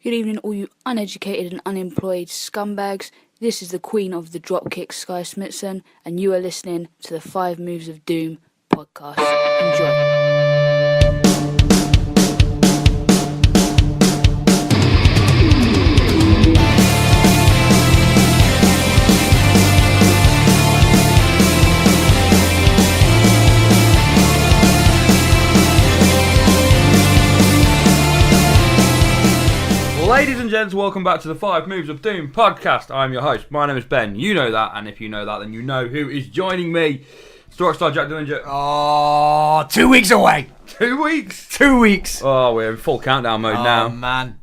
Good evening, all you uneducated and unemployed scumbags. This is the Queen of the Dropkick, Sky Smithson, and you are listening to the 5 Moves of Doom podcast. Enjoy. Ladies and gents, welcome back to the 5 Moves of Doom podcast. I'm your host. My name is Ben. You know that, and if you know that, then you know who is joining me. Rockstar Jack Dillinger. Oh, 2 weeks away. 2 weeks? 2 weeks. Oh, we're in full countdown mode now. Oh, man.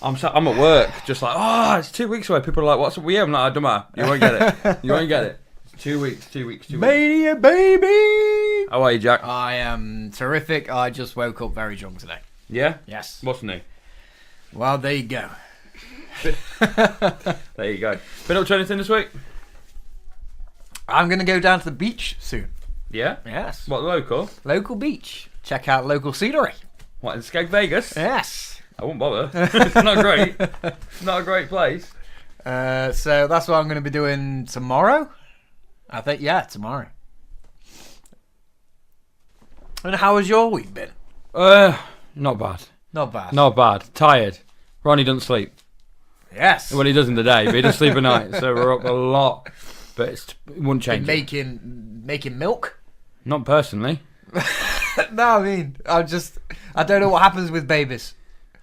I'm at work, just like, it's 2 weeks away. People are like, what's up with you? I'm like, don't matter. You won't get it. You won't get it. 2 weeks, 2 weeks, 2 weeks. Mania, baby. How are you, Jack? I am terrific. I just woke up very drunk today. Yeah? Yes. What's new? Well, there you go. There you go. Been up to anything this week? I'm going to go down to the beach soon. Yeah? Yes. What, local? Local beach. Check out local scenery. What, in Skeg Vegas? Yes. I won't bother. It's not great. It's not a great place. So that's what I'm going to be doing tomorrow. I think, tomorrow. And how has your week been? Not bad. Not bad. Not bad. Tired. Ronnie doesn't sleep. Yes. Well, he does in the day, but he doesn't sleep at night. So we're up a lot. But it wouldn't change. Making milk? Not personally. No, I mean, I don't know what happens with babies.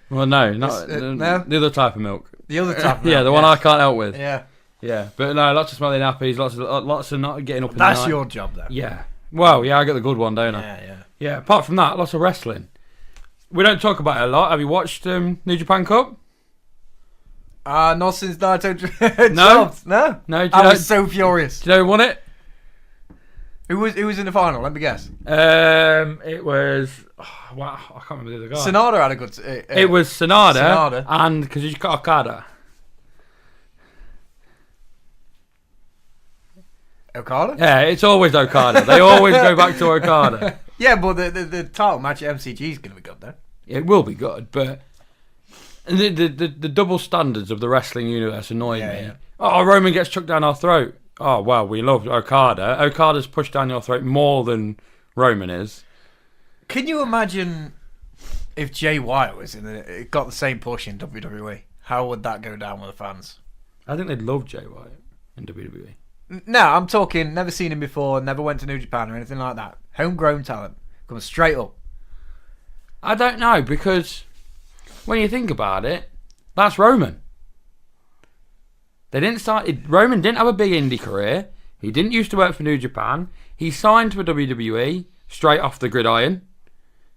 Well, no, not no? the other type of milk. The other type of milk. Yeah, the one I can't help with. Yeah. Yeah, but no, lots of smelly nappies, lots of not getting up in the That's night. your job, though. Yeah. Well, yeah, I get the good one, don't I? Yeah. Yeah, apart from that, lots of wrestling. We don't talk about it a lot. Have you watched New Japan Cup? Not since Naito No? dropped. No. No, I was so furious. Do you know who won it? Who was in the final? Let me guess. It was... wow, I can't remember the other guy. Sonada had a good... It was Sonada. And because he's got Okada. Okada? Yeah, it's always Okada. They always go back to Okada. Yeah, but the title match at MCG is going to be good, though. It will be good, but the double standards of the wrestling universe annoy me. Yeah. Oh, Roman gets chucked down our throat. Oh, well, we love Okada. Okada's pushed down your throat more than Roman is. Can you imagine if Jay White was got the same push in WWE? How would that go down with the fans? I think they'd love Jay White in WWE. No, I'm talking never seen him before, never went to New Japan or anything like that. Homegrown talent. Comes straight up. I don't know, because when you think about it, that's Roman. Roman didn't have a big indie career. He didn't used to work for New Japan. He signed to a WWE straight off the gridiron.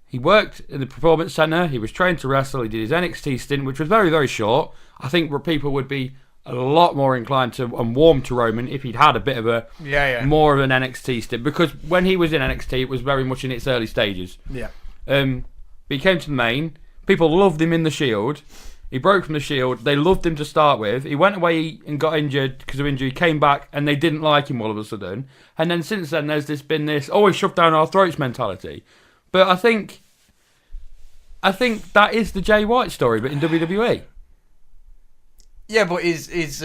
He worked in the Performance Center. He was trained to wrestle. He did his NXT stint, which was very, very short. I think people would be a lot more inclined to and warm to Roman if he'd had a bit of a more of an NXT stint, because when he was in NXT, it was very much in its early stages. Yeah. But he came to the main. People loved him in the Shield. He broke from the Shield. They loved him to start with. He went away and got injured because of injury. Came back and they didn't like him all of a sudden. And then since then, there's been this always shoved down our throats mentality. But I think that is the Jay White story, but in WWE. Yeah, but his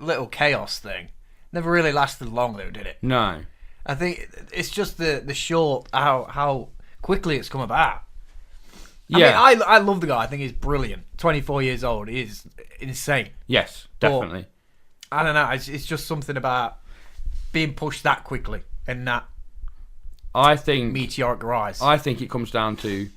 little chaos thing never really lasted long, though, did it? No. I think it's just the short how quickly it's come about. Yeah. I mean, I love the guy. I think he's brilliant. 24 years old. He's insane. Yes, definitely. But, I don't know. It's just something about being pushed that quickly and that meteoric rise. I think it comes down to,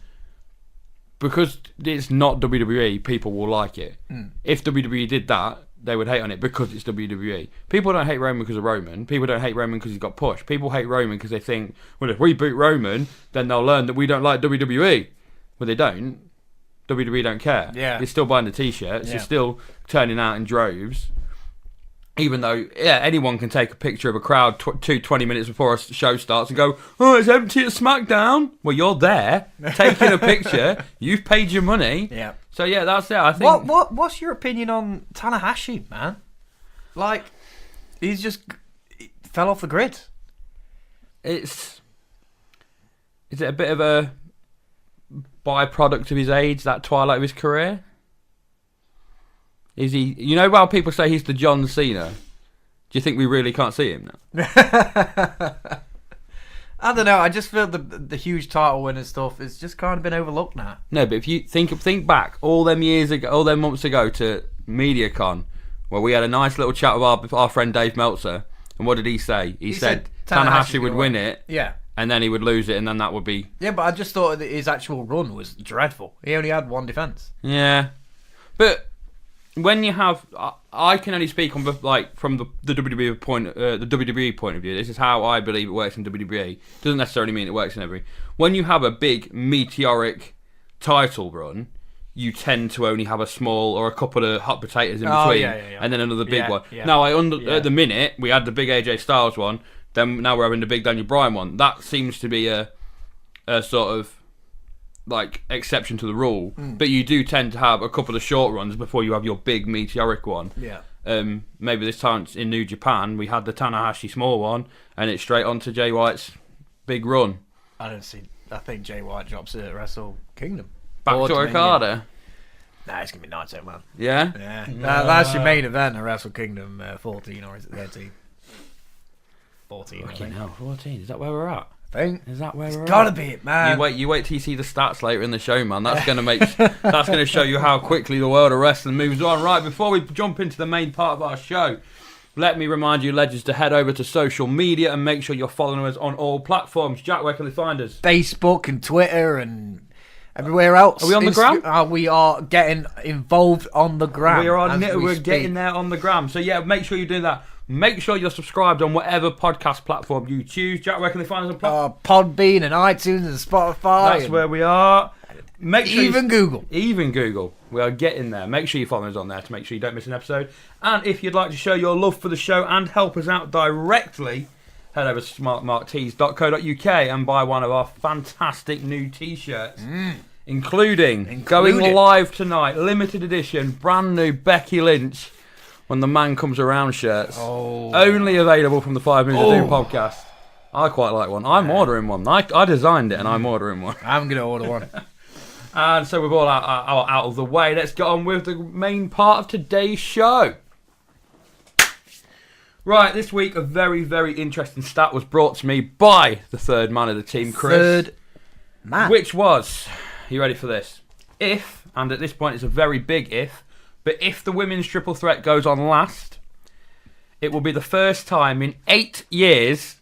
because it's not WWE, people will like it. If WWE did that, they would hate on it because it's WWE. People don't hate Roman because of Roman. People don't hate Roman because he's got pushed. People hate Roman because they think, well, if we boot Roman, then they'll learn that we don't like WWE. Well, they don't. WWE don't care. Yeah. They're still buying the T-shirts. Yeah. They're still turning out in droves. Even though, anyone can take a picture of a crowd 20 minutes before a show starts and go, oh, it's empty at SmackDown. Well, you're there, taking a picture. You've paid your money. Yeah. So, yeah, that's it. I think. What's your opinion on Tanahashi, man? Like, he fell off the grid. Is it a bit of a byproduct of his age, that twilight of his career? Is he? You know how people say he's the John Cena? Do you think we really can't see him now? I don't know. I just feel the huge title win and stuff has just kind of been overlooked now. No, but if you think back all them years ago, all them months ago to MediaCon, where we had a nice little chat with our friend Dave Meltzer, and what did he say? He said Tanahashi would win it, yeah, and then he would lose it, and then that would be... Yeah, but I just thought that his actual run was dreadful. He only had one defense. Yeah, but when you have... I can only speak on from the WWE point of view. This is how I believe it works in WWE. Doesn't necessarily mean it works in every... When you have a big meteoric title run, you tend to only have a small or a couple of hot potatoes in between, and then another big one. Yeah. Now, at the minute, we had the big AJ Styles one, then now we're having the big Daniel Bryan one. That seems to be a sort of like exception to the rule, but you do tend to have a couple of short runs before you have your big meteoric one. Yeah. Maybe this time in New Japan, we had the Tanahashi small one, and it's straight on to Jay White's big run. I think Jay White drops it at Wrestle Kingdom. Back to Okada. Nah, it's going to be Naito, man. Yeah? Yeah. That's your main event at Wrestle Kingdom 14, or is it 13? 14, I think. 14. Is that where we're at? I think. Is that where we're at? It's got to be it, man. You wait till you see the stats later in the show, man. That's going to show you how quickly the world of wrestling moves on. Right, before we jump into the main part of our show, let me remind you, legends, to head over to social media and make sure you're following us on all platforms. Jack, where can they find us? Facebook and Twitter and everywhere else. Are we on the gram? We are getting involved on the gram. We're getting there on the gram. So yeah, make sure you do that. Make sure you're subscribed on whatever podcast platform you choose. Jack, where can they find us on Podbean and iTunes and Spotify. That's where we are. Make sure Google. Even Google. We are getting there. Make sure you follow us on there to make sure you don't miss an episode. And if you'd like to show your love for the show and help us out directly, head over to smartmarktees.co.uk and buy one of our fantastic new t-shirts. Including going live tonight, limited edition, brand new Becky Lynch When the Man Comes Around shirts. Only available from the 5 Minutes of Doom podcast. I quite like one. I'm ordering one. I designed it and I'm ordering one. I'm going to order one. And so we're all out of the way. Let's get on with the main part of today's show. Right, this week a very, very interesting stat was brought to me by the third man of the team, Chris. Third man. Which was, are you ready for this? If, and at this point it's a very big if, but if the women's triple threat goes on last, it will be the first time in 8 years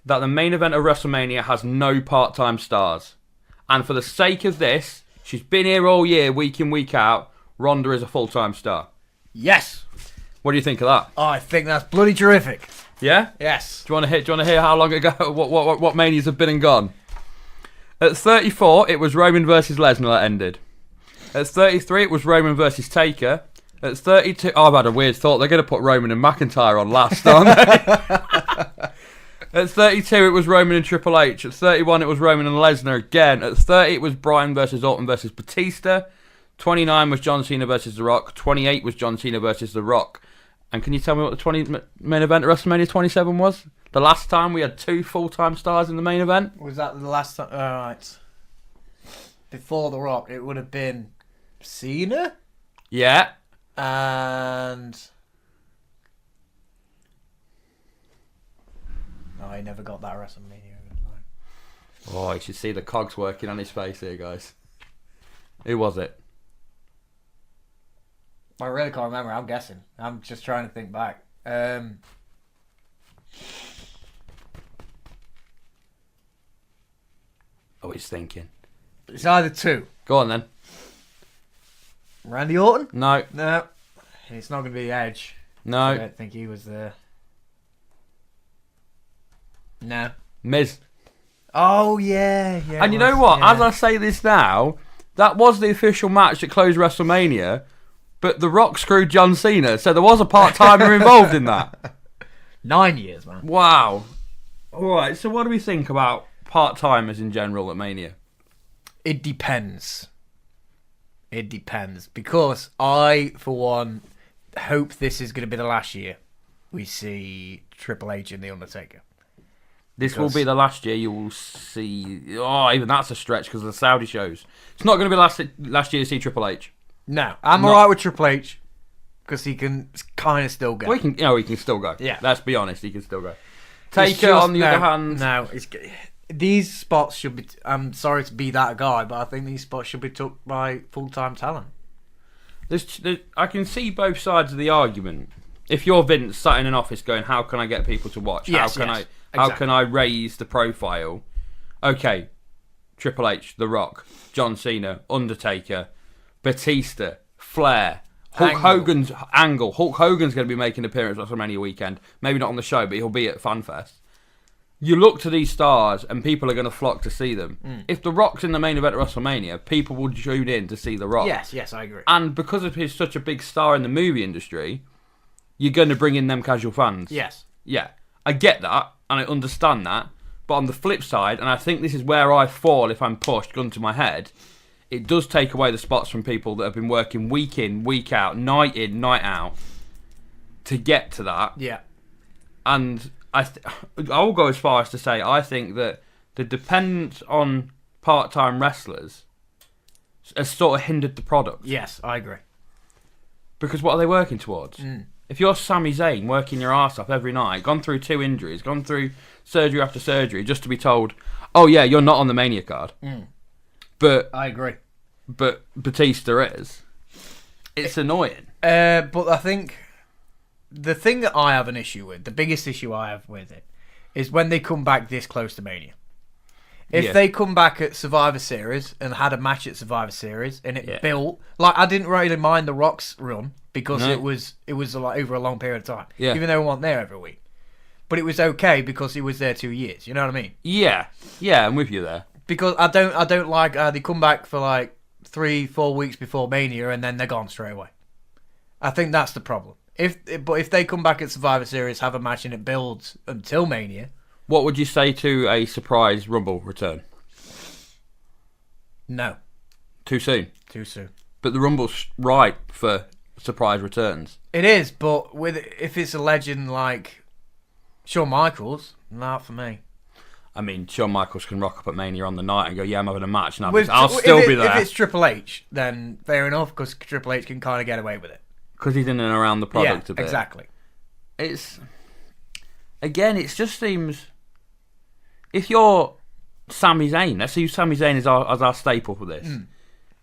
that the main event of WrestleMania has no part-time stars. And for the sake of this, she's been here all year, week in, week out, Ronda is a full-time star. Yes. What do you think of that? Oh, I think that's bloody terrific. Yeah? Yes. Do you want to hear how long ago, what manias have been and gone? At 34, it was Roman versus Lesnar that ended. At 33, it was Roman versus Taker. At 32, I've had a weird thought. They're going to put Roman and McIntyre on last, aren't they? At 32, it was Roman and Triple H. At 31, it was Roman and Lesnar again. At 30, it was Bryan versus Orton versus Batista. 29 was John Cena versus The Rock. 28 was John Cena versus The Rock. And can you tell me what the main event at WrestleMania 27 was? The last time we had 2 full-time stars in the main event? Was that the last time? Alright. Before The Rock, it would have been Cena? Yeah. And... No, he never got that WrestleMania. Oh, you should see the cogs working on his face here, guys. Who was it? I really can't remember. I'm guessing. I'm just trying to think back. Oh, he's thinking. It's either 2. Go on then. Randy Orton? No. No. It's not going to be Edge. No. I don't think he was there. No. Miz. Oh, yeah. And you know what? Yeah. As I say this now, that was the official match that closed WrestleMania, but The Rock screwed John Cena, so there was a part-timer involved in that. 9 years, man. Wow. All right, so what do we think about part-timers in general at Mania? It depends. It depends. Because I, for one, hope this is going to be the last year we see Triple H and The Undertaker. This will be the last year you will see... Oh, even that's a stretch because of the Saudi shows. It's not going to be last year to see Triple H. No, I'm alright with Triple H. because he can kind of still go. Well, he can still go. Yeah. Let's be honest, he can still go. It's Taker, on the other hand... No, these spots should be... I'm sorry to be that guy, but I think these spots should be took by full-time talent. I can see both sides of the argument. If you're Vince sat in an office going, how can I get people to watch? How can I raise the profile? Okay, Triple H, The Rock, John Cena, Undertaker, Batista, Flair, Hulk Hogan's Angle. Hulk Hogan's going to be making an appearance at WrestleMania weekend. Maybe not on the show, but he'll be at FanFest. You look to these stars and people are going to flock to see them. If The Rock's in the main event at WrestleMania, people will tune in to see The Rock. Yes, I agree. And because of he's such a big star in the movie industry, you're going to bring in them casual fans. Yes. Yeah, I get that and I understand that. But on the flip side, and I think this is where I fall if I'm pushed, gun to my head, it does take away the spots from people that have been working week in, week out, night in, night out to get to that. Yeah. And I will go as far as to say I think that the dependence on part-time wrestlers has sort of hindered the product. Yes, I agree. Because what are they working towards? If you're Sami Zayn working your arse off every night, gone through 2 injuries, gone through surgery after surgery, just to be told, oh yeah, you're not on the Mania card. But I agree. But Batista is. It's annoying. But I think the thing that I have an issue with, the biggest issue I have with it, is when they come back this close to Mania. If they come back at Survivor Series and had a match at Survivor Series and it built, like I didn't really mind the Rock's run because it was over a long period of time, even though he wasn't there every week. But it was okay because he was there 2 years. You know what I mean? Yeah, I'm with you there. Because I don't like they come back for like 3-4 weeks before Mania and then they're gone straight away. I think that's the problem. But if they come back at Survivor Series, have a match and it builds until Mania. What would you say to a surprise Rumble return? No. Too soon? Too soon. But the Rumble's ripe for surprise returns. It is, but if it's a legend like Shawn Michaels, not for me. I mean, Shawn Michaels can rock up at Mania on the night and go, yeah, I'm having a match, and I'll still be there. If it's Triple H, then fair enough, because Triple H can kind of get away with it. Because he's in and around the product a bit. Exactly. Again, it just seems... If you're Sami Zayn, let's use Sami Zayn as our staple for this,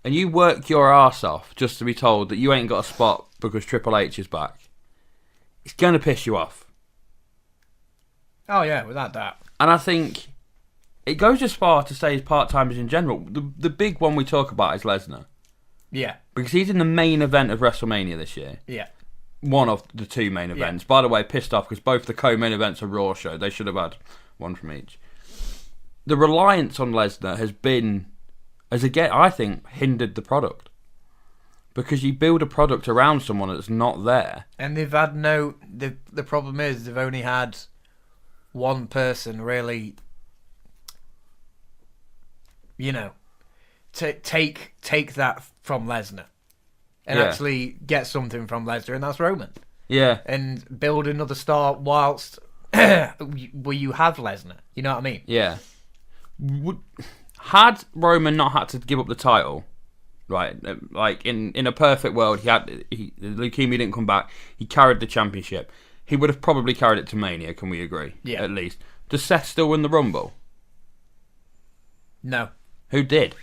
and you work your arse off just to be told that you ain't got a spot because Triple H is back, it's going to piss you off. Oh, yeah, without doubt. And I think it goes as far to say as part-timers in general. The big one we talk about is Lesnar. Yeah. Because he's in the main event of WrestleMania this year. Yeah. One of the 2 main events. By the way, pissed off because both the co-main events are Raw show. They should have had one from each. The reliance on Lesnar has again, I think, hindered the product. Because you build a product around someone that's not there. And they've had the problem is they've only had one person really, take that from Lesnar and actually get something from Lesnar, and that's Roman. Yeah. And build another star whilst where you have Lesnar. You know what I mean? Yeah. Had Roman not had to give up the title, right? Like in a perfect world, the leukemia didn't come back. He carried the championship. He would have probably carried it to Mania. Can we agree? Yeah. At least. Does Seth still win the Rumble? No. Who did?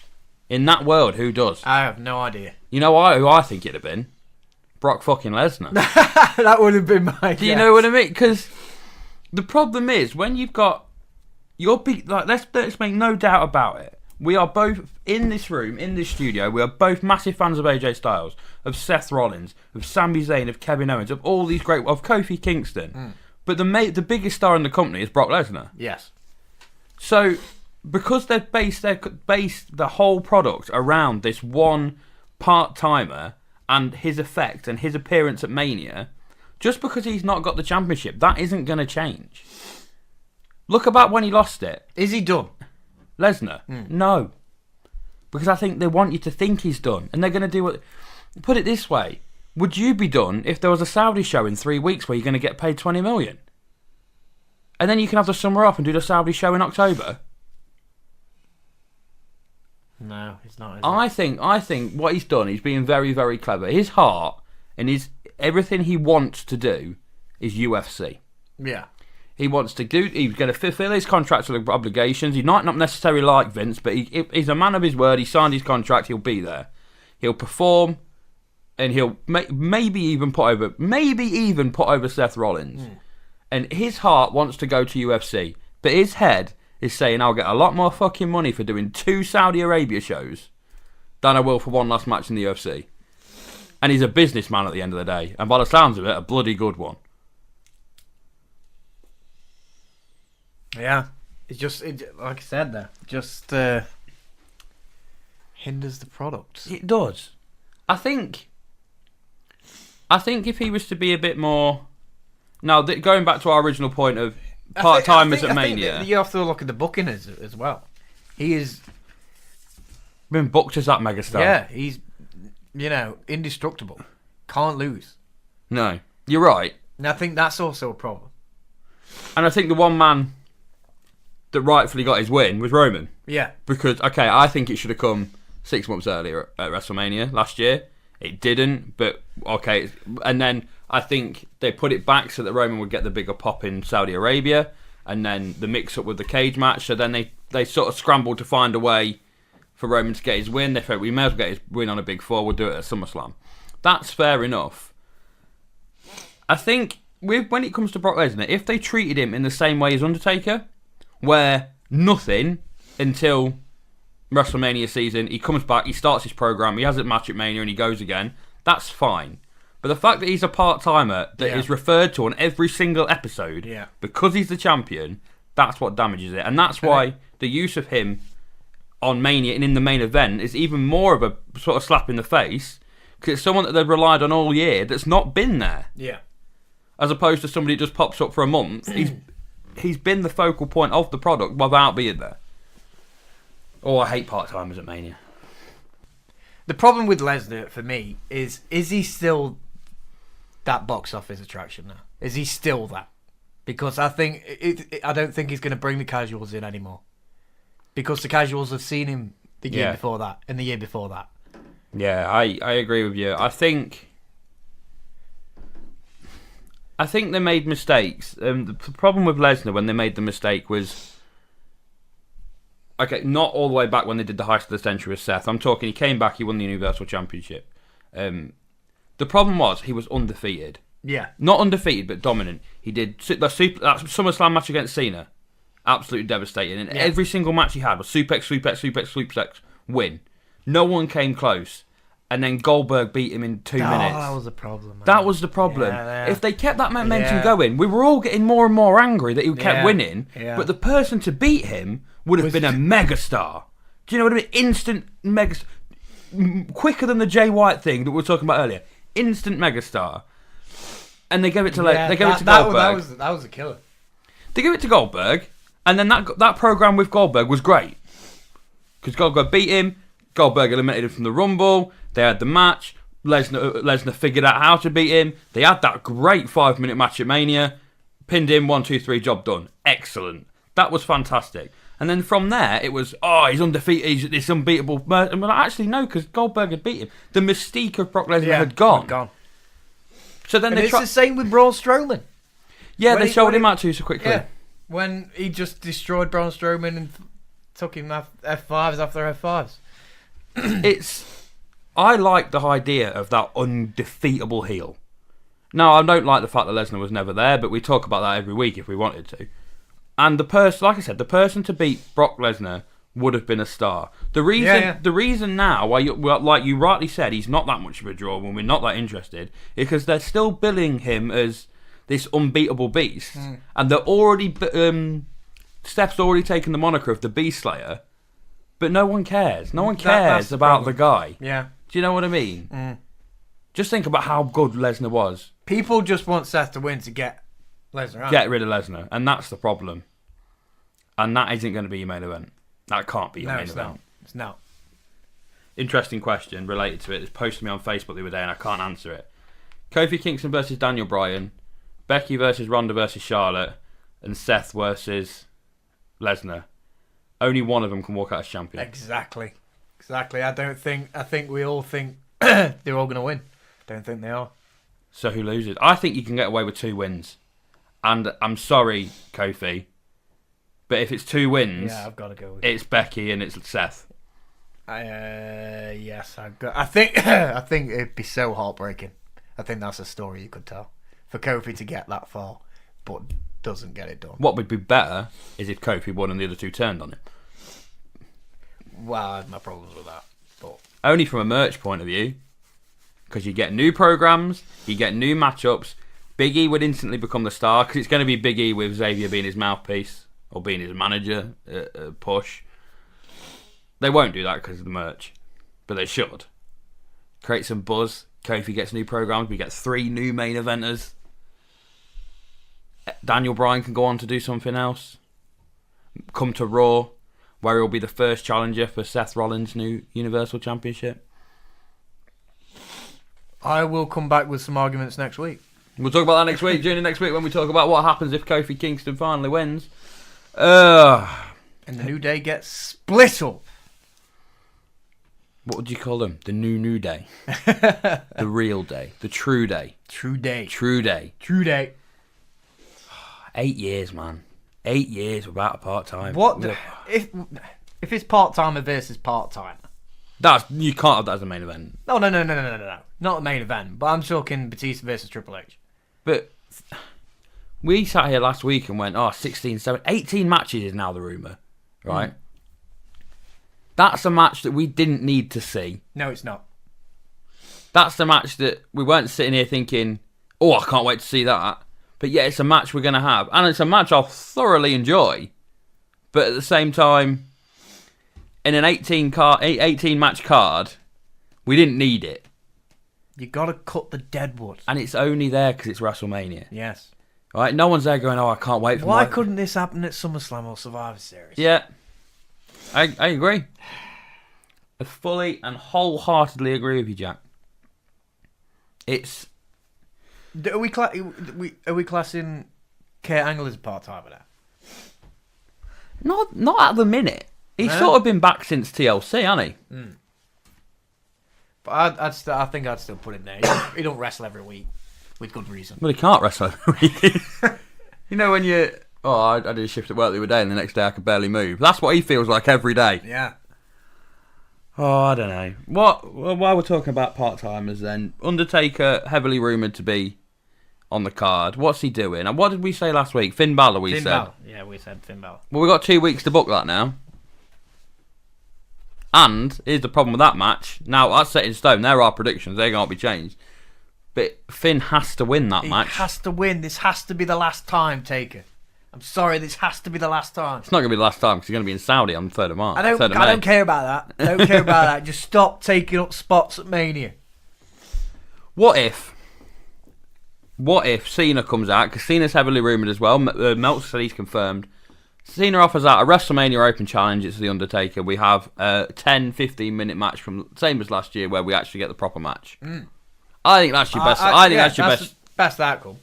In that world, who does? I have no idea. You know who I think it'd have been? Brock fucking Lesnar. That would have been my Do you know what I mean? Because the problem is when you've got your big, like, let's make no doubt about it. We are both in this room, in this studio. We are both massive fans of AJ Styles, of Seth Rollins, of Sami Zayn, of Kevin Owens, of all these great, of Kofi Kingston. But the biggest star in the company is Brock Lesnar. Yes. So because they've based the whole product around this one part-timer and his effect and his appearance at Mania, just because he's not got the championship, that isn't going to change. Look about when he lost it. Is he done? Lesnar? No. Because I think they want you to think he's done. And they're going to do what... Put it this way. Would you be done if there was a Saudi show in 3 weeks where you're going to get paid 20 million? And then you can have the summer off and do the Saudi show in October? No, he's not. I think what he's done, he's being very, very clever. His heart and everything he wants to do is UFC. Yeah. He wants to do. He's going to fulfill his contractual obligations. He might not necessarily like Vince, but he's a man of his word. He signed his contract. He'll be there. He'll perform, and he'll maybe even put over Seth Rollins. And his heart wants to go to UFC, but his head is saying, "I'll get a lot more fucking money for doing 2 Saudi Arabia shows than I will for one last match in the UFC." And he's a businessman at the end of the day, and by the sounds of it, a bloody good one. Yeah, like I said there, just hinders the product. It does. I think if he was to be a bit more... Now, going back to our original point of part-timers at Mania... I think you have to look at the booking as well. He is... been booked as that megastar. Yeah, he's, indestructible. Can't lose. No, you're right. And I think that's also a problem. And I think the one man that rightfully got his win was Roman. Yeah. Because, okay, I think it should have come 6 months earlier at WrestleMania last year. It didn't, but okay. And then I think they put it back so that Roman would get the bigger pop in Saudi Arabia, and then the mix-up with the cage match. So then they sort of scrambled to find a way for Roman to get his win. They thought, we may as well get his win on a Big Four. We'll do it at SummerSlam. That's fair enough. I think when it comes to Brock Lesnar, if they treated him in the same way as Undertaker, where nothing until WrestleMania season, he comes back, he starts his program, he has a match at Mania, and he goes again, that's fine. But the fact that he's a part-timer that is referred to on every single episode because he's the champion, that's what damages it. And that's why the use of him on Mania and in the main event is even more of a sort of slap in the face, because it's someone that they've relied on all year that's not been there. Yeah. As opposed to somebody that just pops up for a month. He's been the focal point of the product without being there. Oh, I hate part-timers at Mania. The problem with Lesnar, for me, is he still that box office attraction now? Is he still that? Because I don't think he's going to bring the casuals in anymore. Because the casuals have seen him the year before that, and the year before that. Yeah, I agree with you. I think they made mistakes. The problem with Lesnar when they made the mistake was... Okay, not all the way back when they did the heist of the century with Seth. I'm talking, he came back, he won the Universal Championship. The problem was, he was undefeated. Yeah. Not undefeated, but dominant. He did that SummerSlam match against Cena. Absolutely devastating. And every single match he had was suplex, win. No one came close. And then Goldberg beat him in 2 minutes. That was the problem, man. That was the problem. Yeah. If they kept that momentum going, we were all getting more and more angry that he kept winning. Yeah. But the person to beat him would have been a megastar. Do you know what I mean? Instant megastar. Quicker than the Jay White thing that we were talking about earlier. Instant megastar. And they gave it to Goldberg. That was a killer. They gave it to Goldberg, and then that program with Goldberg was great because Goldberg beat him. Goldberg eliminated him from the Rumble. They had the match. Lesnar figured out how to beat him. They had that great 5-minute match at Mania. Pinned him, 1, 2, 3, job done. Excellent. That was fantastic. And then from there, it was, he's undefeated, he's this unbeatable... And we're like, actually, no, because Goldberg had beat him. The mystique of Brock Lesnar had gone. So then it's the same with Braun Strowman. Yeah, they sold him out too so quickly. Yeah, when he just destroyed Braun Strowman and took him F5s after F5s. I like the idea of that undefeatable heel. Now, I don't like the fact that Lesnar was never there, but we talk about that every week if we wanted to. And the person to beat Brock Lesnar would have been a star. The reason now why like you rightly said, he's not that much of a draw when we're not that interested, is because they're still billing him as this unbeatable beast, and they're already Steph's already taken the moniker of the Beast Slayer, but no one cares. No one cares about the guy. Yeah. Do you know what I mean? Just think about how good Lesnar was. People just want Seth to win to get Lesnar out. Get rid of Lesnar, and that's the problem. And that isn't going to be your main event. That can't be your main event. It's not. Interesting question related to it. It's posted me on Facebook the other day and I can't answer it. Kofi Kingston versus Daniel Bryan, Becky versus Ronda versus Charlotte, and Seth versus Lesnar. Only one of them can walk out as champion. Exactly. I think we all think they're all going to win. Don't think they are. So who loses? I think you can get away with 2 wins. And I'm sorry, Kofi, but if it's 2 wins, I've got to go with it's Becky and it's Seth. Yes, I think I think it'd be so heartbreaking. I think that's a story you could tell for Kofi to get that far, but doesn't get it done. What would be better is if Kofi won and the other 2 turned on him. Well, I have my problems with that, but Only from a merch point of view, because you get new programs, you get new matchups. Big E would instantly become the star because it's going to be Big E with Xavier being his mouthpiece or being his manager. Push. They won't do that because of the merch, but they should. Create some buzz. Kofi gets new programs. We get 3 new main eventers. Daniel Bryan can go on to do something else. Come to Raw, where he'll be the first challenger for Seth Rollins' new Universal Championship. I will come back with some arguments next week. We'll talk about that next week, during next week, when we talk about what happens if Kofi Kingston finally wins. And the New Day gets split up. What would you call them? The new day. The real day. The true day. True day. True day. True day. 8 years, man. 8 years without a part-time. What? If it's part-timer versus part-timer? You can't have that as a main event. No. Not the main event, but I'm talking Batista versus Triple H. But we sat here last week and went, 16, 17, 18 matches is now the rumour, right? That's a match that we didn't need to see. No, it's not. That's the match that we weren't sitting here thinking, I can't wait to see that. But yeah, it's a match we're going to have. And it's a match I'll thoroughly enjoy. But at the same time, in an 18 match card, we didn't need it. You got to cut the deadwood. And it's only there because it's WrestleMania. Yes. Right? No one's there going, I can't wait for Why couldn't this happen at SummerSlam or Survivor Series? Yeah. I agree. I fully and wholeheartedly agree with you, Jack. It's... Are we classing Kurt Angle as a part-timer now? Not at the minute. He's sort of been back since TLC, hasn't he? Mm. But I think I'd still put him there. He don't wrestle every week with good reason. Well, he can't wrestle every week. You know when you... I did a shift at work the other day and the next day I could barely move. That's what he feels like every day. Yeah. I don't know. While we're talking about part-timers then, Undertaker heavily rumoured to be on the card. What's he doing? And what did we say last week? Finn Balor, we said. Balor. Yeah, we said Finn Balor. Well, we've got 2 weeks to book that now. And here's the problem with that match. Now, that's set in stone. There are predictions. They can't be changed. But Finn has to win that match. He has to win. This has to be the last time, Taker. I'm sorry, this has to be the last time. It's not going to be the last time because he's going to be in Saudi on the 3rd of March. I don't care about that. I don't care about that. Just stop taking up spots at Mania. What if Cena comes out? Because Cena's heavily rumoured as well. Meltzer said he's confirmed. Cena offers out a WrestleMania Open Challenge. It's The Undertaker. We have a 10-15 minute match from same as last year where we actually get the proper match. I think that's your best. I think that's your best outcome.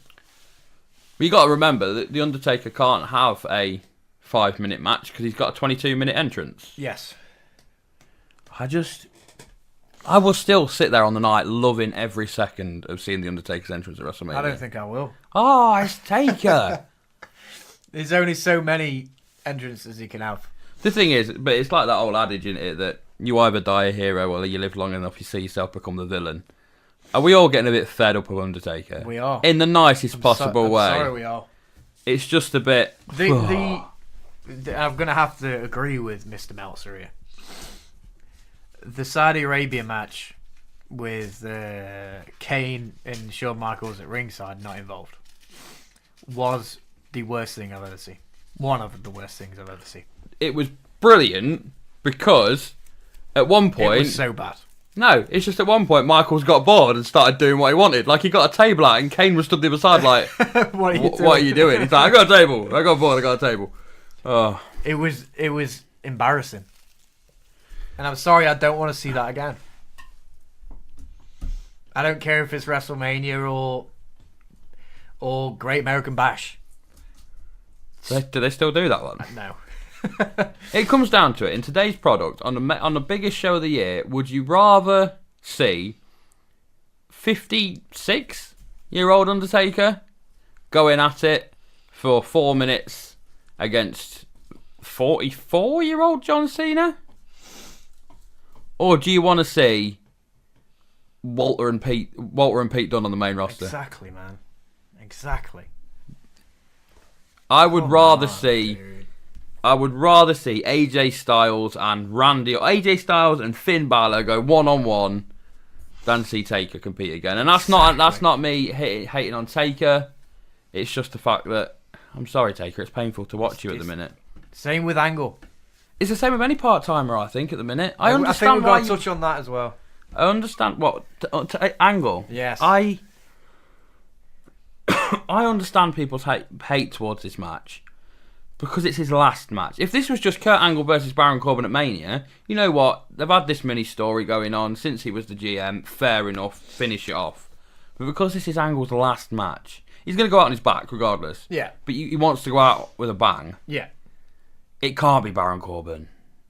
But you got to remember that The Undertaker can't have a 5-minute match because he's got a 22-minute entrance. Yes. I will still sit there on the night loving every second of seeing The Undertaker's entrance at WrestleMania. I don't think I will. It's Taker. There's only so many entrances he can have. The thing is, but it's like that old adage, isn't it, that you either die a hero or you live long enough, you see yourself become the villain. Are we all getting a bit fed up with Undertaker? We are. In the nicest possible way. I'm sorry we are. It's just a bit... I'm going to have to agree with Mr. Meltzer here. The Saudi Arabia match with Kane and Shawn Michaels at ringside, not involved, was the worst thing I've ever seen. One of the worst things I've ever seen. It was brilliant because at one point... It was so bad. No, it's just at one point Michaels got bored and started doing what he wanted. Like he got a table out and Kane was stood the other side like, what are you doing? He's like, I got a table. I got bored, I got a table. Oh. It was embarrassing. And I'm sorry, I don't want to see that again. I don't care if it's WrestleMania or Great American Bash. Do they still do that one? No. It comes down to it. In today's product, on the biggest show of the year, would you rather see 56 34-year-old Undertaker going at it for 4 minutes against 44-year-old John Cena? Or do you want to see Walter and Pete Dunne on the main roster? Exactly, man. Exactly. I would rather see AJ Styles and Randy, or AJ Styles and Finn Balor go 1-on-1 than see Taker compete again. And that's not me hating on Taker. It's just the fact that, I'm sorry, Taker, it's painful to watch you at the minute. Same with Angle. It's the same with any part-timer, I think, at the minute. I think understand we've got to touch on that as well. I understand what Angle. Yes. I understand people's hate towards this match because it's his last match. If this was just Kurt Angle versus Baron Corbin at Mania, you know what? They've had this mini story going on since he was the GM. Fair enough, finish it off. But because this is Angle's last match, he's going to go out on his back regardless. Yeah. But he wants to go out with a bang. Yeah. It can't be Baron Corbin.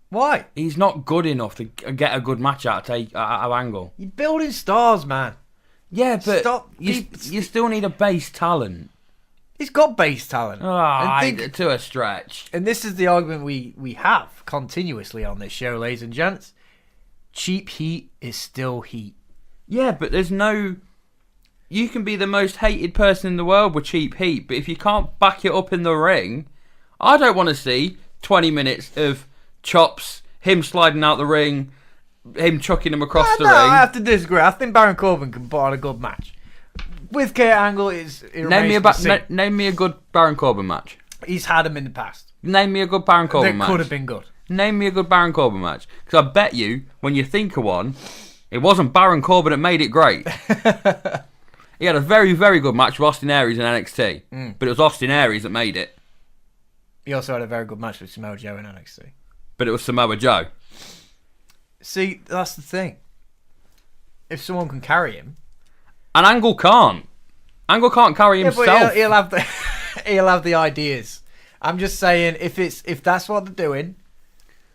Why? He's not good enough to get a good match out of Angle. You're building stars, man. Yeah, but Stop. you still need a base talent. He's got base talent. To a stretch. And this is the argument we have continuously on this show, ladies and gents. Cheap heat is still heat. Yeah, but there's no... You can be the most hated person in the world with cheap heat, but if you can't back it up in the ring, I don't want to see 20 minutes of chops, him sliding out the ring, him chucking him across the ring. I have to disagree. I think Baron Corbin can put on a good match. With Kurt Angle, name me a good Baron Corbin match. He's had them in the past. Name me a good Baron Corbin match. That could have been good. Name me a good Baron Corbin match. Because I bet you, when you think of one, it wasn't Baron Corbin that made it great. He had a very, very good match with Austin Aries in NXT. But it was Austin Aries that made it. He also had a very good match with Samoa Joe in NXT. But it was Samoa Joe. See, that's the thing. If someone can carry him... And Angle can't. Angle can't carry himself. But he'll have the he'll have the ideas. I'm just saying, if that's what they're doing,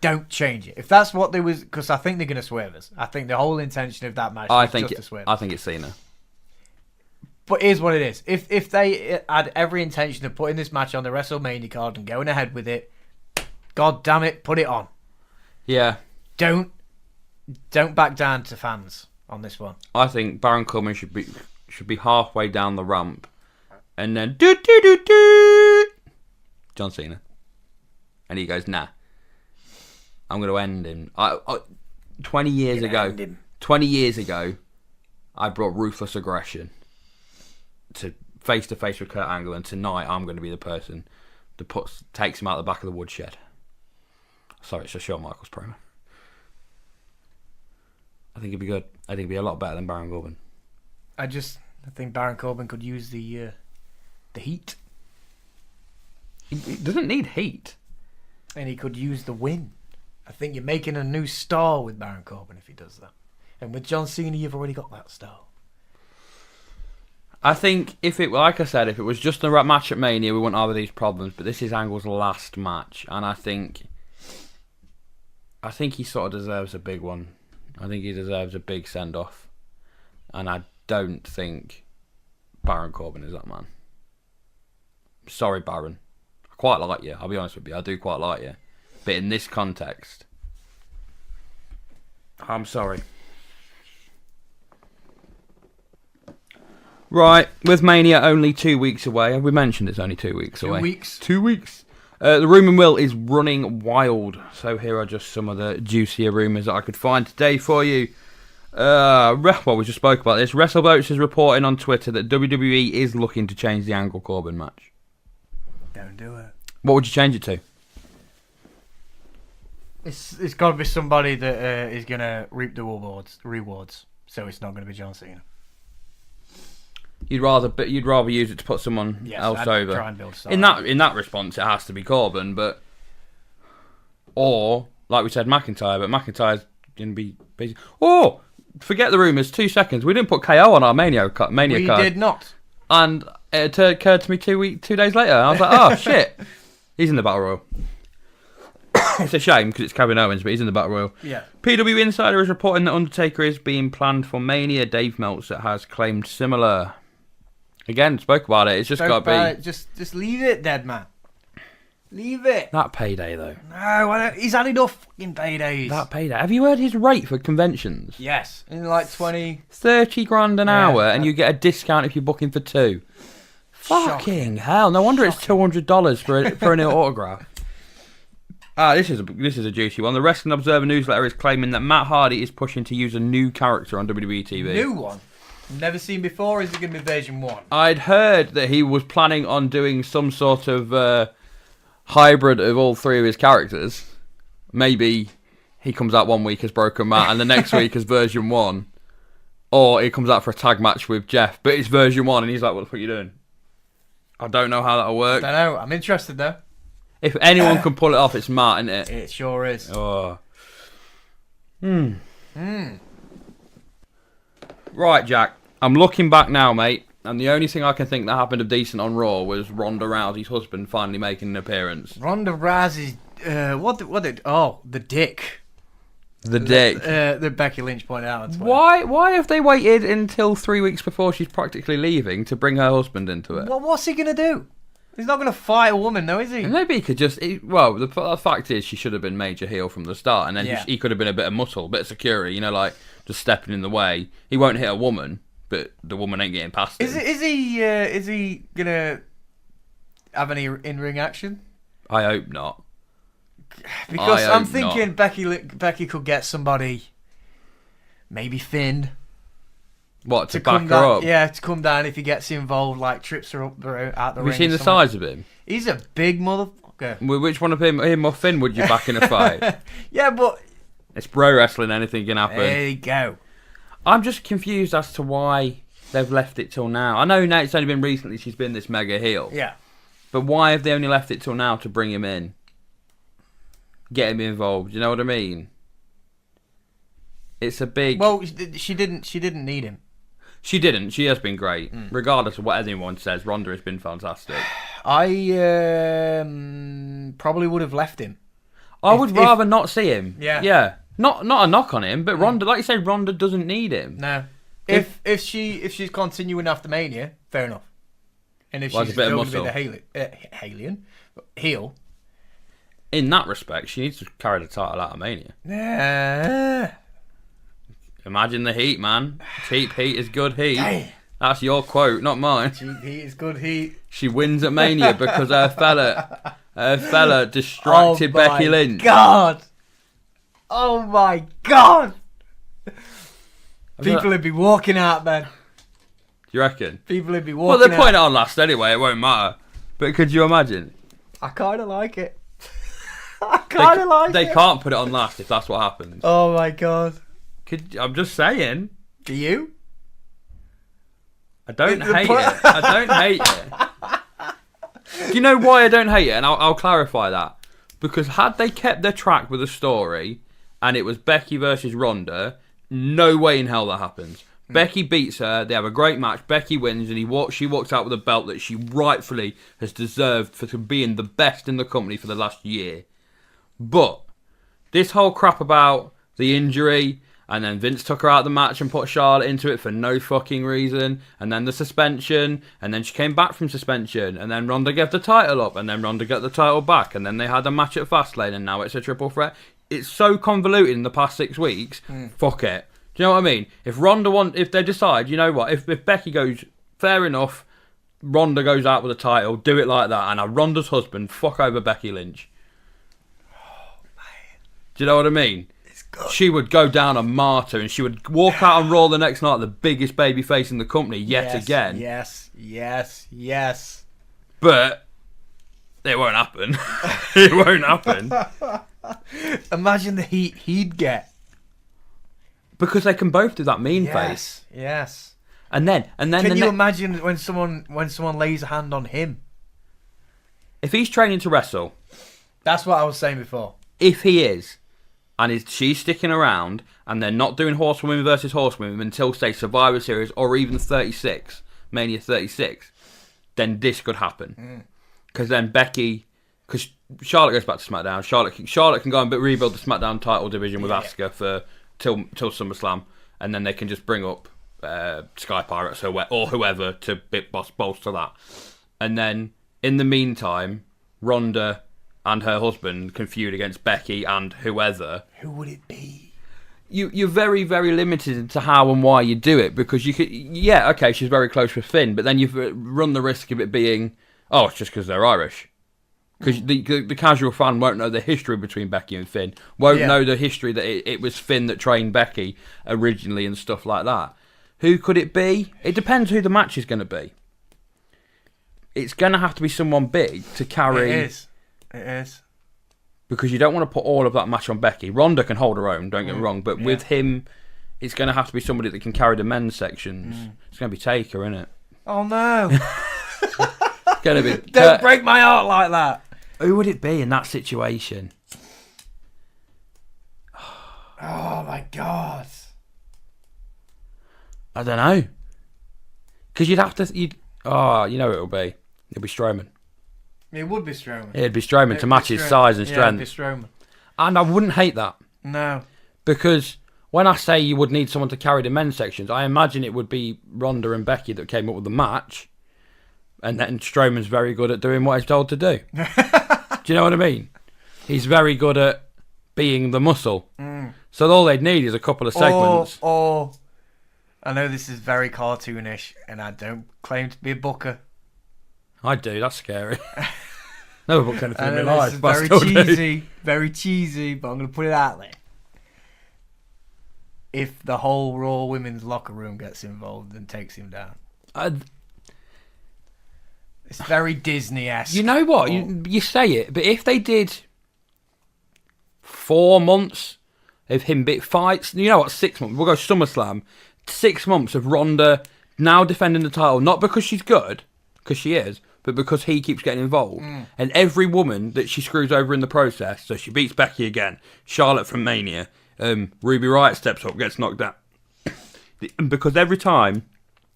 don't change it. If that's what they was, because I think they're going to swerve us. I think the whole intention of that match was just to swerve us. I think it's Cena. But here's what it is. If they had every intention of putting this match on the WrestleMania card and going ahead with it, God damn it, put it on. Yeah. Don't back down to fans on this one. I think Baron Corbin should be halfway down the ramp, and then do John Cena, and he goes, nah, I'm going to end him. 20 years ago, I brought Ruthless Aggression to face with Kurt Angle, and tonight I'm going to be the person that takes him out the back of the woodshed. Sorry, it's just Shawn Michaels promo. I think it'd be good. I think it'd be a lot better than Baron Corbin. I think Baron Corbin could use the heat. He doesn't need heat. And he could use the win. I think you're making a new star with Baron Corbin if he does that. And with John Cena, you've already got that star. I think if it was just a match at Mania, we wouldn't have these problems. But this is Angle's last match, and I think he sort of deserves a big one. I think he deserves a big send-off. And I don't think Baron Corbin is that man. Sorry, Baron. I quite like you. I'll be honest with you. I do quite like you. But in this context, I'm sorry. Right, with Mania only 2 weeks away. Have we mentioned it's only 2 weeks away? 2 weeks. 2 weeks. The rumour mill is running wild. So here are just some of the juicier rumours that I could find today for you. Well, we just spoke about this. WrestleBoats is reporting on Twitter that WWE is looking to change the Angle Corbin match. Don't do it. What would you change it to? It's got to be somebody that is going to reap the rewards. So it's not going to be John Cena. You'd rather use it to put someone else I'd over. try and build In that response, it has to be Corbin, or like we said, McIntyre. But McIntyre's going to be busy. Oh, forget the rumours. 2 seconds. We didn't put KO on our Mania card. We did not. And it occurred to me 2 days later. I was like, oh shit, he's in the Battle Royal. It's a shame because it's Kevin Owens, but he's in the Battle Royal. Yeah. PW Insider is reporting that Undertaker is being planned for Mania. Dave Meltzer has claimed similar. Again, spoke about it. It's just got to be... Just leave it, dead man. Leave it. That payday, though. No, he's had enough fucking paydays. That payday. Have you heard his rate for conventions? Yes. In like 20... 30 grand an hour, and you get a discount if you're booking for 2. Fucking hell. No wonder it's $200 for an autograph. This is a juicy one. The Wrestling Observer newsletter is claiming that Matt Hardy is pushing to use a new character on WWE TV. New one? Never seen before, or is it going to be version 1? I'd heard that he was planning on doing some sort of hybrid of all 3 of his characters. Maybe he comes out one week as Broken Matt and the next week as version 1. Or he comes out for a tag match with Jeff, but it's version 1 and he's like, what the fuck are you doing? I don't know how that'll work. I don't know. I'm interested though. If anyone can pull it off, it's Matt, isn't it? It sure is. Oh. Right, Jack. I'm looking back now, mate, and the only thing I can think that happened of decent on Raw was Ronda Rousey's husband finally making an appearance. Ronda Rousey's... the dick. The dick. That Becky Lynch pointed out on Twitter. Why have they waited until 3 weeks before she's practically leaving to bring her husband into it? What's he going to do? He's not going to fight a woman, though, is he? And maybe he could just... the fact is she should have been major heel from the start, and then he could have been a bit of muscle, a bit of security, like just stepping in the way. He won't hit a woman, but the woman ain't getting past him. Is he going to have any in-ring action? I hope not. Because I'm thinking Becky could get somebody, maybe Finn. What, to come back down, her up? Yeah, to come down if he gets involved, like trips her up out the ring. Have you seen the size of him? He's a big motherfucker. Which one of him or Finn would you back in a fight? Yeah, but... It's pro wrestling, anything can happen. There you go. I'm just confused as to why they've left it till now. I know now it's only been recently she's been this mega heel. Yeah. But why have they only left it till now to bring him in? Get him involved, you know what I mean? It's a big... Well, she didn't need him. She didn't. She has been great. Regardless of what anyone says, Ronda has been fantastic. I probably would have left him. I would rather not see him. Yeah. Yeah. Not a knock on him, but Ronda, like you say, Ronda doesn't need him. No. If she's continuing after Mania, fair enough. And if she's still going to be the heel. In that respect, she needs to carry the title out of Mania. Yeah. Imagine the heat, man. Cheap heat is good heat. Damn. That's your quote, not mine. Cheap heat is good heat. She wins at Mania because her fella distracted Becky Lynch. Oh my god! People would be walking out, man. You reckon? People would be walking out. Well, they're putting it on last anyway, it won't matter. But could you imagine? I kind of like it. They can't put it on last if that's what happens. Oh my god. I'm just saying. Do you? I don't hate it. I don't hate it. Do you know why I don't hate it? And I'll clarify that. Because had they kept their track with the story and it was Becky versus Ronda, no way in hell that happens. Becky beats her, they have a great match, Becky wins, and she walks out with a belt that she rightfully has deserved for being the best in the company for the last year. But this whole crap about the injury, and then Vince took her out of the match and put Charlotte into it for no fucking reason, and then the suspension, and then she came back from suspension, and then Ronda gave the title up, and then Ronda got the title back, and then they had a match at Fastlane, and now it's a triple threat. It's so convoluted in the past 6 weeks. Fuck it. Do you know what I mean? If they decide, you know what, if Becky goes, fair enough, Ronda goes out with the title, do it like that, and now Ronda's husband fuck over Becky Lynch. Oh, man. Do you know what I mean? She would go down a martyr, and she would walk out on Raw the next night, the biggest baby face in the company yet again. Yes. But it won't happen. It won't happen. Imagine the heat he'd get. Because they can both do that mean face. Yes. And then can you imagine when someone lays a hand on him? If he's training to wrestle. That's what I was saying before. If he is. And she's sticking around, and they're not doing horsewomen versus horsewomen until, say, Survivor Series or even 36, Mania 36, then this could happen. Because then Becky, because Charlotte goes back to SmackDown, Charlotte can go and rebuild the SmackDown title division with Asuka for till SummerSlam, and then they can just bring up Sky Pirates or whoever to bolster that. And then, in the meantime, Ronda and her husband can feud against Becky and whoever. Who would it be? You're very, very limited to how and why you do it, because you could, yeah, okay, she's very close with Finn, but then you've run the risk of it being, oh, it's just because they're Irish. Because the casual fan won't know the history between Becky and Finn, won't know the history that it was Finn that trained Becky originally and stuff like that. Who could it be? It depends who the match is going to be. It's going to have to be someone big to carry. It is. Because you don't want to put all of that match on Becky. Ronda can hold her own, don't get me wrong, but with him, it's going to have to be somebody that can carry the men's sections. It's going to be Taker, isn't it? Oh no! It's going to be. Don't break my heart like that. Who would it be in that situation? Oh my god! I don't know. Because you'd have to. You know who it'll be. It'll be Strowman. It would be Strowman. It'd be Strowman to match his size and strength. It'd be Strowman. And I wouldn't hate that. No. Because when I say you would need someone to carry the men's sections, I imagine it would be Ronda and Becky that came up with the match. And then Strowman's very good at doing what he's told to do. Do you know what I mean? He's very good at being the muscle. So all they'd need is a couple of segments. Or I know this is very cartoonish, and I don't claim to be a booker. I do, that's scary. Never booked anything in my life, but very cheesy, but I'm going to put it out there. If the whole Raw women's locker room gets involved and takes him down. It's very Disney-esque. You know what? You say it, but if they did 4 months of him bit fights, you know what, 6 months, we'll go SummerSlam, 6 months of Ronda now defending the title, not because she's good, because she is, but because he keeps getting involved. And every woman that she screws over in the process, so she beats Becky again, Charlotte from Mania, Ruby Riott steps up, gets knocked out. Because every time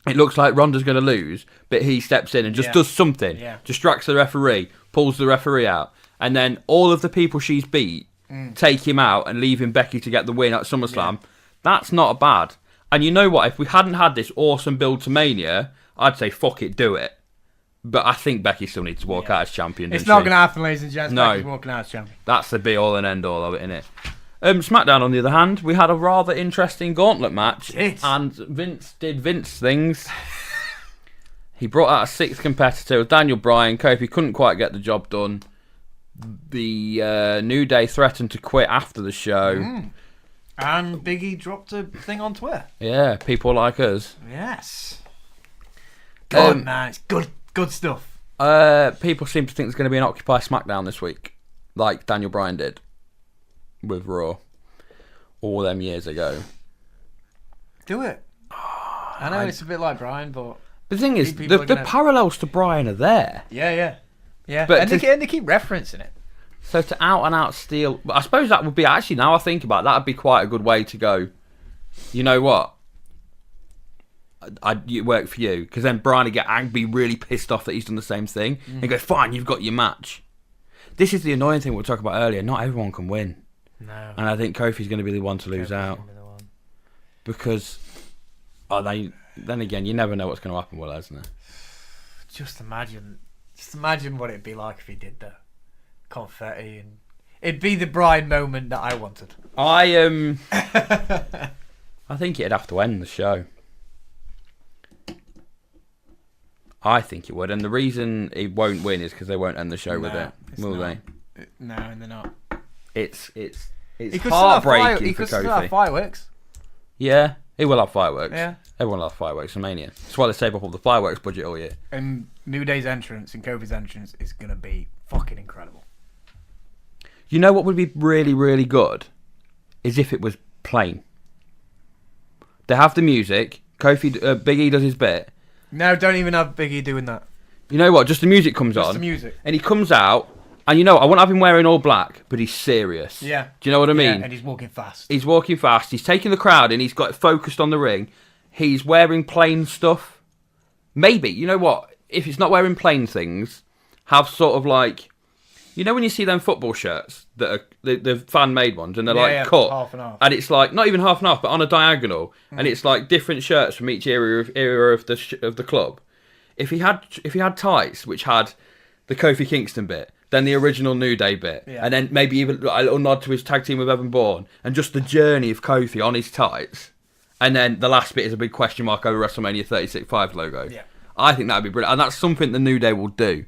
it looks like Ronda's going to lose, but he steps in and just does something, distracts the referee, pulls the referee out, and then all of the people she's beat take him out and leaving Becky to get the win at SummerSlam. That's not bad. And you know what? If we hadn't had this awesome build to Mania, I'd say fuck it, do it. But I think Becky still needs to walk out as champion. It's not going to happen, ladies and gents. No. Becky's walking out as champion. That's the be-all and end-all of it, innit? SmackDown, on the other hand, we had a rather interesting gauntlet match. And Vince did Vince things. He brought out a 6th competitor with Daniel Bryan. Kofi couldn't quite get the job done. The New Day threatened to quit after the show. And Big E dropped a thing on Twitter. Yeah, people like us. Yes. Good, man. It's good stuff. People seem to think there's going to be an Occupy SmackDown this week, like Daniel Bryan did with Raw all them years ago. Do it. I know it's a bit like Bryan, but the thing is, the parallels to Bryan are there. Yeah. But and they keep referencing it. So to out and out steal, I suppose that would be, actually, now I think about it, that would be quite a good way to go. You know what? It work for you, because then Bryan would be really pissed off that he's done the same thing. And he goes, fine, you've got your match. This is the annoying thing we were talking about earlier. Not everyone can win. No. And I think Kofi's going to be the one to lose out. Because, then again, you never know what's going to happen with Lesnar. Just imagine what it'd be like if he did the confetti, and it'd be the Bryan moment that I wanted. I think it'd have to end the show. I think it would, and the reason it won't win is because they won't end the show with it, will they? No, and they're not. It's heartbreaking he for could still Kofi. have fireworks. Yeah, he will have fireworks. Yeah, everyone will have fireworks in Mania. That's why they save up all the fireworks budget all year. And New Day's entrance and Kofi's entrance is gonna be fucking incredible. You know what would be really, really good is if it was plain. They have the music. Kofi, Big E does his bit. No, don't even have Big E doing that. You know what? Just the music comes on. Just the music. And he comes out, and you know, I won't have him wearing all black, but he's serious. Yeah. Do you know what I mean? Yeah, and he's walking fast. He's walking fast. He's taking the crowd in. He's got it focused on the ring. He's wearing plain stuff. Maybe, you know what? If it's not wearing plain things, have sort of like You know when you see them football shirts that are the fan made ones, and they're cut, half and half, and it's like not even half and half, but on a diagonal, and it's like different shirts from each era of the club. If he had tights which had the Kofi Kingston bit, then the original New Day bit, and then maybe even a little nod to his tag team with Evan Bourne, and just the journey of Kofi on his tights, and then the last bit is a big question mark over WrestleMania 36.5 logo. Yeah. I think that'd be brilliant, and that's something the New Day will do.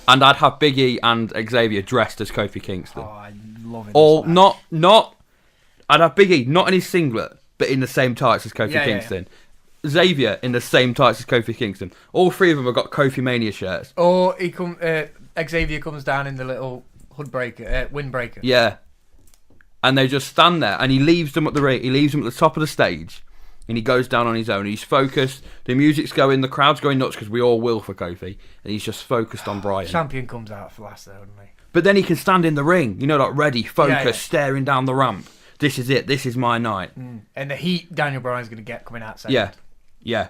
And I'd have Big E and Xavier dressed as Kofi Kingston. Oh, I love it. Or not. I'd have Big E not in his singlet, but in the same tights as Kofi Kingston. Yeah. Xavier in the same tights as Kofi Kingston. All three of them have got KofiMania shirts. Or Xavier comes down in the little windbreaker. Yeah. And they just stand there, and he leaves them at the top of the stage. And he goes down on his own. He's focused. The music's going. The crowd's going nuts because we all will for Kofi. And he's just focused on Bryan. Champion comes out for last, though, doesn't he? But then he can stand in the ring. You know, like ready, focused, staring down the ramp. This is it. This is my night. And the heat Daniel Bryan's going to get coming out second. Yeah.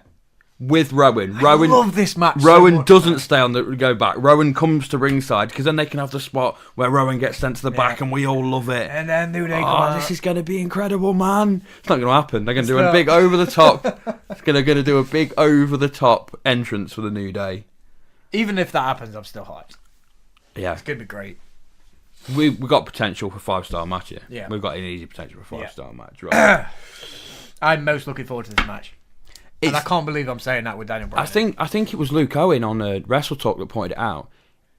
With Rowan. I love this match. Rowan so much, doesn't stay on the go back. Rowan comes to ringside because then they can have the spot where Rowan gets sent to the back and we all love it. And then New Day come out. This is going to be incredible, man. It's not going to happen. They're going to do a big over the top. It's going to do a big over the top entrance for the New Day. Even if that happens, I'm still hyped. Yeah, it's going to be great. We've got potential for 5-star match here. Yeah, we've got an easy potential for 5-star match. Right. I'm most looking forward to this match. And I can't believe I'm saying that with Daniel Bryan. I think it was Luke Owen on Wrestle Talk that pointed it out.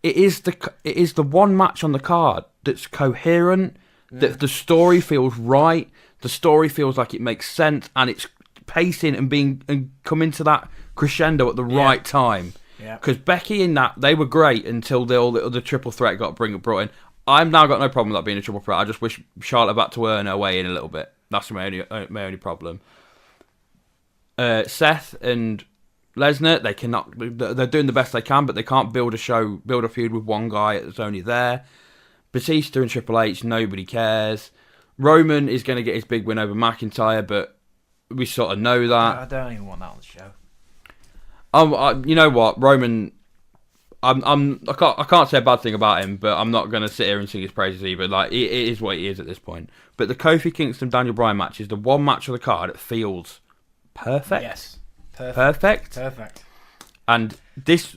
It is the one match on the card that's coherent, that the story feels right, the story feels like it makes sense, and it's pacing and coming to that crescendo at the right time. Yeah. Because Becky in that, they were great until the other triple threat got brought in. I've now got no problem with that being a triple threat. I just wish Charlotte had to earn her way in a little bit. That's my only problem. Seth and Lesnar, they're doing the best they can, but they can't build a feud with one guy that's only there. Batista and Triple H, nobody cares. Roman is going to get his big win over McIntyre, but we sort of know that. I don't even want that on the show. You know what, Roman, I can't say a bad thing about him, but I'm not going to sit here and sing his praises either. Like, it is what he is at this point. But the Kofi Kingston Daniel Bryan match is the one match on the card that feels perfect. Yes. Perfect. And this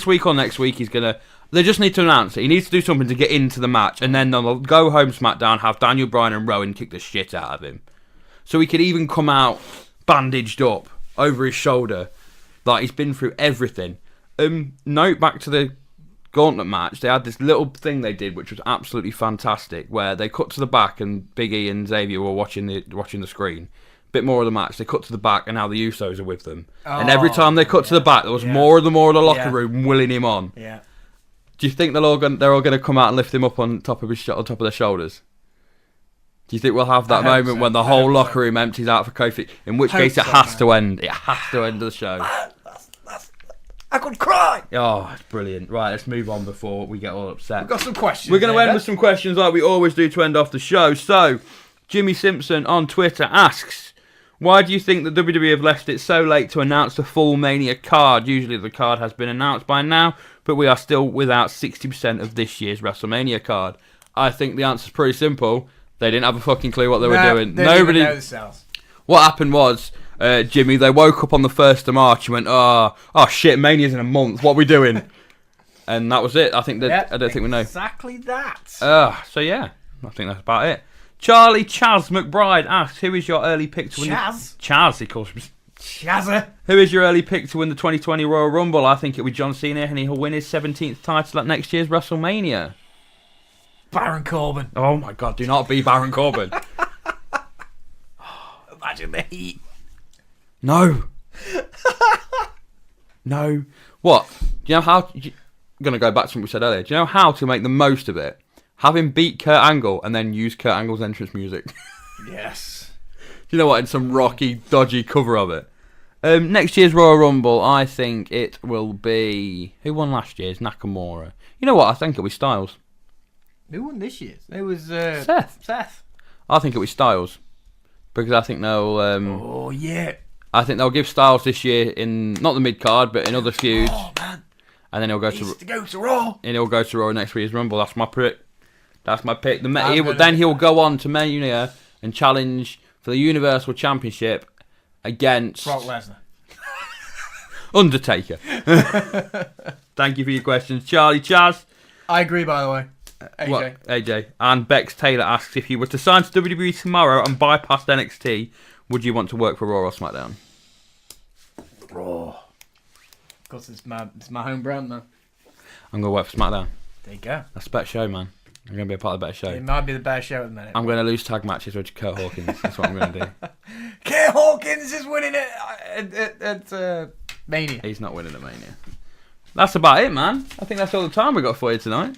week or next week, they just need to announce it. He needs to do something to get into the match, and then they'll go home SmackDown, have Daniel Bryan and Rowan kick the shit out of him. So he could even come out bandaged up over his shoulder, like he's been through everything. Note back to the Gauntlet match, they had this little thing they did which was absolutely fantastic, where they cut to the back and Big E and Xavier were watching the screen. Bit more of the match, they cut to the back and now the Usos are with them. And every time they cut to the back, there was more of the locker room willing him on. Yeah. Do you think they're all going to come out and lift him up on top of their shoulders? Do you think we'll have that moment when the whole locker room empties out for Kofi? In which case, it has to end. It has to end the show. I could cry. Oh, it's brilliant. Right, let's move on before we get all upset. We've got some questions. We're going to end with some questions like we always do to end off the show. So, Jimmy Simpson on Twitter asks, why do you think the WWE have left it so late to announce the full Mania card? Usually the card has been announced by now, but we are still without 60% of this year's WrestleMania card. I think the answer's pretty simple. They didn't have a fucking clue what they were doing. Nobody know themselves. What happened was, Jimmy, they woke up on the 1st of March and went, oh shit, Mania's in a month. What are we doing? And that was it. I don't think we know. Exactly that. So yeah, I think that's about it. Charlie Chaz McBride asks, who is your early pick to win? Chaz, he calls him. Chazza. Who is your early pick to win the 2020 Royal Rumble? I think it'll be John Cena, and he'll win his 17th title at next year's WrestleMania. Baron Corbin. Oh my God, do not be Baron Corbin. Imagine the heat. No. No. What? Do you know how... I'm going to go back to what we said earlier. Do you know how to make the most of it? Have him beat Kurt Angle and then use Kurt Angle's entrance music. Yes. Do you know what? In some rocky, dodgy cover of it. Next year's Royal Rumble, I think it will be... Who won last year's? Nakamura. You know what? I think it'll be Styles. Who won this year's? It was... Seth. I think it'll be Styles. Because I think they'll... oh, yeah. I think they'll give Styles this year in... Not the mid-card, but in other feuds. Oh, man. and then he'll go to go to Raw. And he'll go to Raw next week's Rumble. That's my pick. Then he'll go on to Mania and challenge for the Universal Championship against Brock Lesnar. Undertaker. Thank you for your questions, Charlie Chaz. I agree, by the way. AJ. What? AJ. And Bex Taylor asks, if you were to sign to WWE tomorrow and bypass NXT, would you want to work for Raw or SmackDown? Raw. Because it's my home brand, man. I'm going to work for SmackDown. There you go. That's a better show, man. I'm going to be a part of the better show. It might be the best show at the minute. I'm going to lose tag matches with Kurt Hawkins. That's what I'm going to do. Kurt Hawkins is winning it at Mania. He's not winning at Mania. That's about it, man. I think that's all the time we got for you tonight.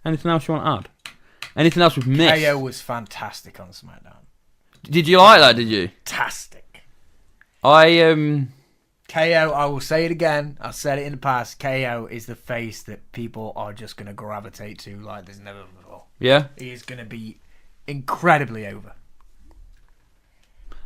Anything else you want to add? Anything else we've missed? KO was fantastic on SmackDown. Did you like that, did you? Fantastic. KO, I will say it again. I've said it in the past. KO is the face that people are just going to gravitate to like there's never before. Yeah? He is going to be incredibly over.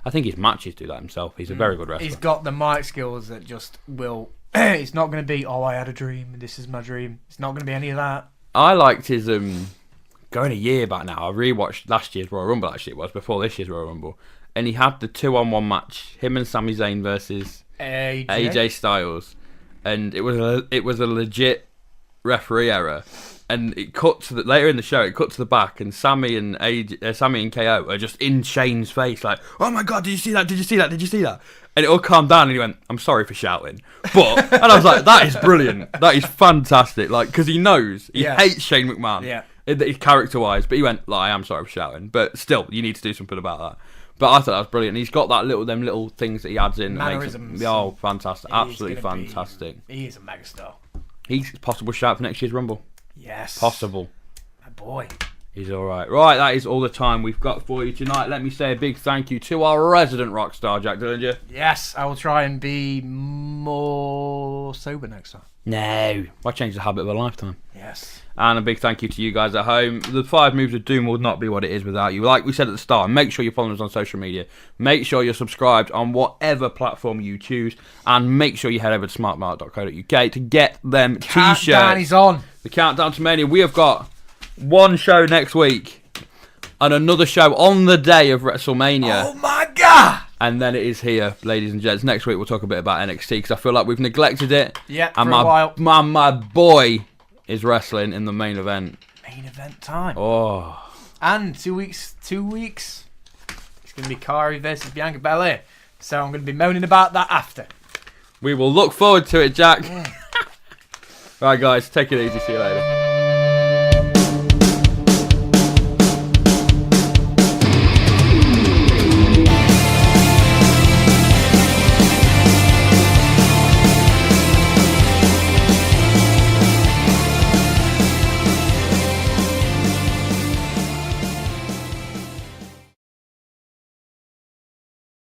I think his matches do that himself. He's a very good wrestler. He's got the mic skills that just will... It's not going to be, I had a dream, this is my dream. It's not going to be any of that. I liked his... Going a year back now, I rewatched last year's Royal Rumble, actually it was, before this year's Royal Rumble. And he had the 2-on-1 match, him and Sami Zayn versus AJ Styles. And it was a legit referee error. And it cut to later in the show. It cut to the back, and Sammy and KO are just in Shane's face, like, "Oh my god, did you see that? Did you see that? Did you see that?" And it all calmed down, and he went, "I'm sorry for shouting," but and I was like, "That is brilliant. That is fantastic." Like, because he knows he hates Shane McMahon, character-wise, but he went, like, "I am sorry for shouting," but still, you need to do something about that. But I thought that was brilliant. He's got them little things that he adds in. Mannerisms. Fantastic! Absolutely fantastic. He is a megastar. He's a possible shout for next year's Rumble. Yes. Possible. My boy. He's alright. Right, that is all the time we've got for you tonight. Let me say a big thank you to our resident rock star, Jack Dillinger. Yes, I will try and be more sober next time. No. I changed the habit of a lifetime. Yes. And a big thank you to you guys at home. The 5 Moves of Doom will not be what it is without you. Like we said at the start, make sure you're following us on social media. Make sure you're subscribed on whatever platform you choose. And make sure you head over to smartmart.co.uk to get them t-shirts. Countdown is on. The Countdown to Mania. We have got one show next week and another show on the day of WrestleMania. Oh my god! And then it is here, ladies and gents. Next week we'll talk a bit about NXT because I feel like we've neglected it. Yeah, and for a while. My boy is wrestling in the main event. Main event time. Oh. And 2 weeks. It's going to be Kari versus Bianca Belair. So I'm going to be moaning about that after. We will look forward to it, Jack. Right, guys, take it easy. See you later.